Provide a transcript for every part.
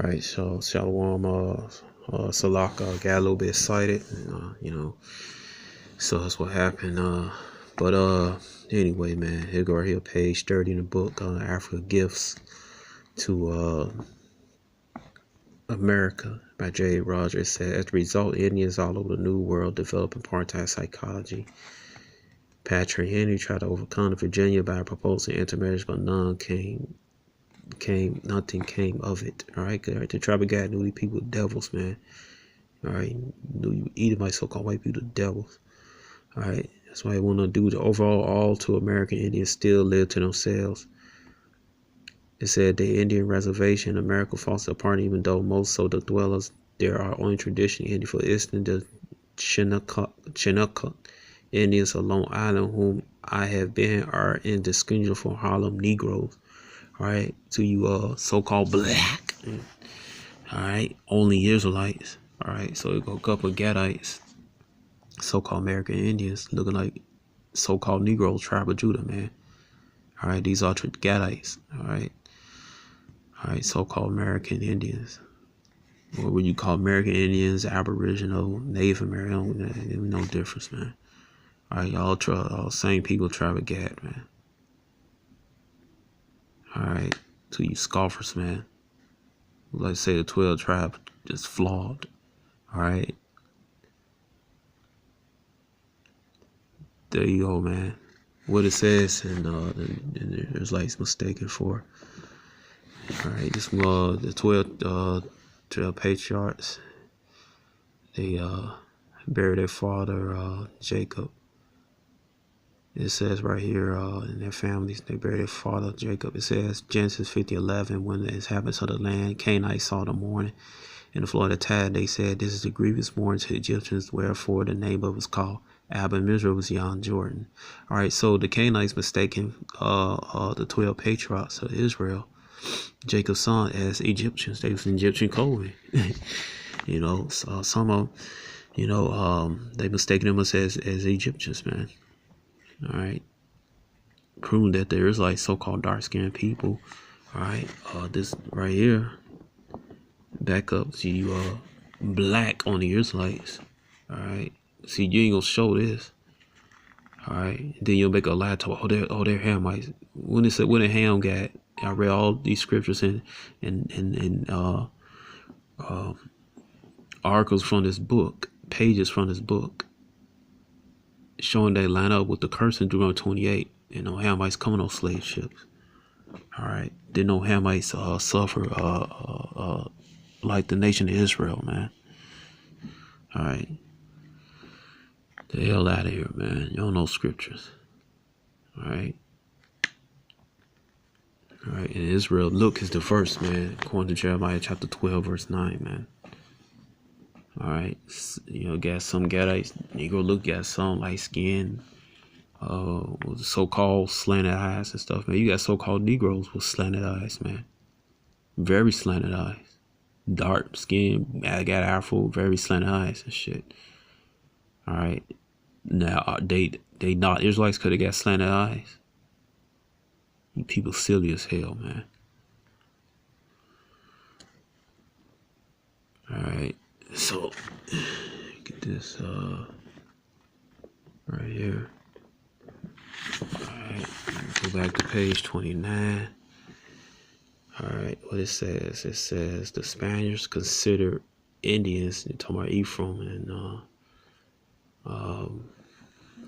right, so Shalom, Salaka got a little bit excited, so that's what happened. But anyway, man, here go right here, page 30 in the book, Africa Gifts to America by J. Rogers. It said, as a result, Indians all over the New World developing apartheid psychology. Patrick Henry tried to overcome Virginia by proposing intermarriage, but nothing came of it. All right, the tribe of God knew these people were devils, man. All right, knew you Edomites, so-called white people, devils. All right, that's why they want to do the overall all to American Indians still live to themselves. It said the Indian reservation in America falls apart, even though most of the dwellers there are only traditional Indian. For instance, the Chinooka Indians of Long Island, whom I have been, are indistinguishable from Harlem Negroes. All right, to you so-called black. All right, only Israelites. All right, so it go a couple of Gadites, so-called American Indians, looking like so-called Negro tribe of Judah, man. All right, these are Gadites. All right, so-called American Indians. What would you call American Indians, Aboriginal, Native American? No difference, man. All right, all same people, tribe of Gad, man. All right, to you scoffers, man. Let's say the 12 tribe is flawed. All right. There you go, man. What it says, and there's like mistaken for. All right, this the 12 patriarchs. They buried their father Jacob. It says right here in their families, they buried their father Jacob. It says Genesis 50:11, when the inhabitants of the land Canaanites saw the morning in the flood of the tide, they said, this is the grievous morning to the Egyptians, wherefore the name of it was called Abba. Israel was beyond Jordan. All right, so the Canaanites mistaken the 12 patriarchs of Israel, Jacob's son, as Egyptians. They was in Egyptian clothing. So some of they mistaken them as Egyptians, man. All right, proving that there is like so-called dark-skinned people. All right, this right here back up to you black on the Israelites. All right, see, you ain't gonna show this. All right, then you'll make a lie to they're Hamites. When it said when a Ham got, I read all these scriptures and articles from this book, pages from this book, showing they line up with the curse in Deuteronomy 28. No Hamites coming on slave ships. All right, then no Hamites suffer like the nation of Israel, man. All right, the hell out of here, man. You don't know scriptures. All right. All right, and Israel, look, is the verse, man, according to Jeremiah chapter 12, verse 9, man. All right, got some Gadites, Negro look, got some light skin, with so-called slanted eyes and stuff, man. You got so-called Negroes with slanted eyes, man. Very slanted eyes. Dark skin, I got afro, very slanted eyes and shit. All right, now they not Israelites because they got slanted eyes. You people silly as hell, man. All right, so get this right here. All right, go back to page 29. All right, what it says the Spaniards considered Indians, you're talking about Ephraim and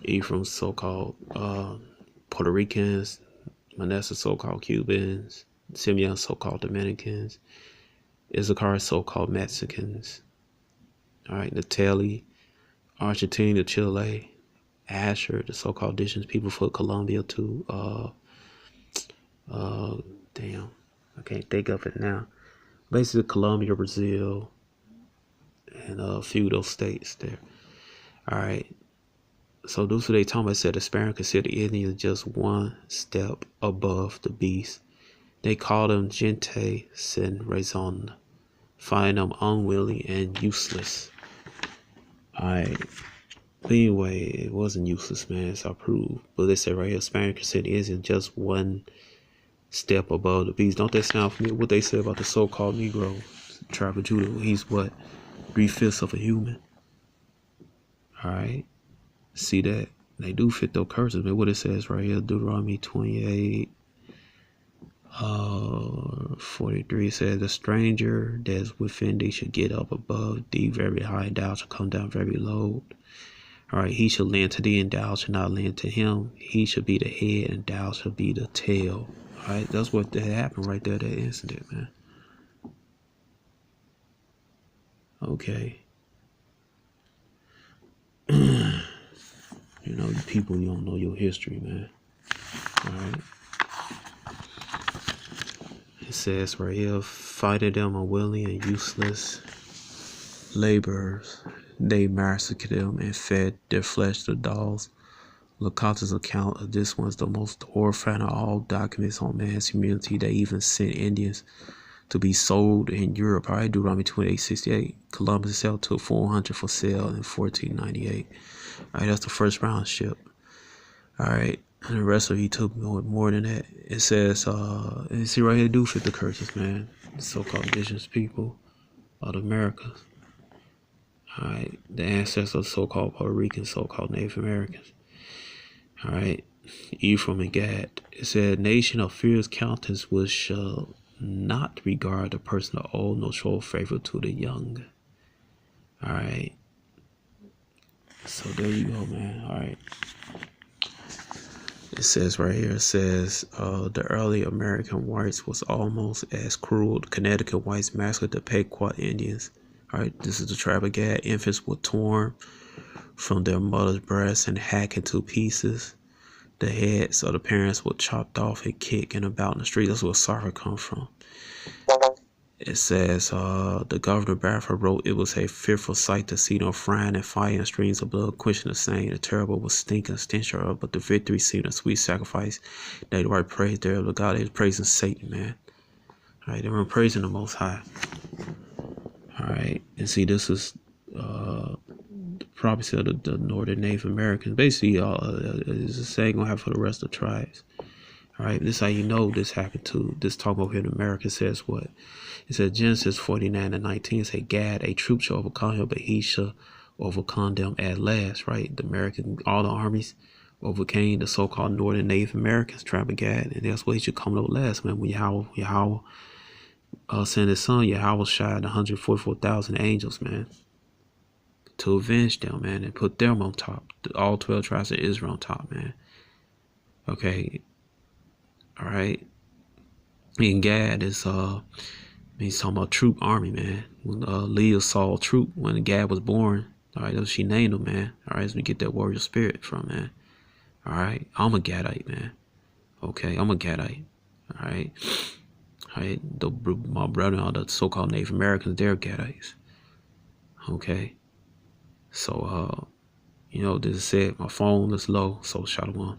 Ephraim, so-called Puerto Ricans, Manasseh, so-called Cubans, Simeon, so-called Dominicans, Issachar, so-called Mexicans. All right, Natali, Argentina, Chile, Asher, the so-called indigenous people for Colombia too. Damn, I can't think of it now. Basically, Colombia, Brazil, and a few of those states there. All right. So those who they talking about said the Spaniards consider Indians just one step above the beast. They call them gente sin razón, find them unwilling and useless. Alright. But anyway, it wasn't useless, man. So I proved. But they said right here, Spaniards consider Indians just one step above the beast. Don't that sound familiar? What they said about the so-called Negro? tribe of Judah. He's what? 3/5 of a human. Alright. See that? They do fit those curses, man. What it says right here, Deuteronomy 28. 43 says, the stranger that's within thee should get up above thee very high, and thou shalt come down very low. All right, he shall lend to thee, and thou shalt not lend to him. He shall be the head, and thou shalt be the tail. All right, that's what happened right there, that incident, man. Okay. You know, people, you don't know your history, man. All right. It says right here, fighting them unwilling and useless laborers. They massacred them and fed their flesh to dogs. Lakata's account of this one's the most horrifying of all documents on man's humanity. They even sent Indians to be sold in Europe. All right, Deuteronomy 28:68. Columbus himself took 400 for sale in 1498. All right, that's the first round ship. All right, and the rest of he took more than that. It says, and see right here, do fit the curses, man. The so-called indigenous people of America. All right, the ancestors of so-called Puerto Ricans, so-called Native Americans. All right, Ephraim and Gad. It said, nation of fierce countenance which shall not regard the person of old, nor show favor to the young. All right. So there you go, man. All right. It says right here, it says, the early American whites was almost as cruel. The Connecticut whites massacred the Pequot Indians. All right, this is the tribe of Gad. Infants were torn from their mother's breasts and hacked into pieces. The heads of the parents were chopped off and kicked and about in the street. That's where sorrow comes from. It says, the governor Bradford wrote, it was a fearful sight to see them frying and fire and streams of blood quenching the same. The terrible was stinking stench of, but the victory seemed a sweet sacrifice. They were praise there, but God is praising Satan, man. All right, they were praising the Most High. All right, and see, this is the prophecy of the Northern Native Americans. Basically, it's the same gonna happen for the rest of the tribes. All right, this is how you know this happened to this talk over here in America. Says what? It says Genesis 49:19. It says Gad, a troop shall overcome him, but he shall overcome them at last. Right, the American, all the armies overcame the so-called Northern Native Americans, tribe of Gad, and that's what he should come up last, man. When Yahweh sent his son, Yahweh shied 144,000 angels, man, to avenge them, man, and put them on top. All 12 tribes of Israel on top, man. Okay. All right. And Gad is he's talking about troop army, man. When Leah saw troop when Gad was born, all right, she named him, man. All right, so we get that warrior spirit from, man. All right, I'm a Gadite, man. Okay, I'm a Gadite. All right. All right, my brother, all the so-called Native Americans, they're Gadites. Okay. So, you know, this is it. My phone is low, so shalom.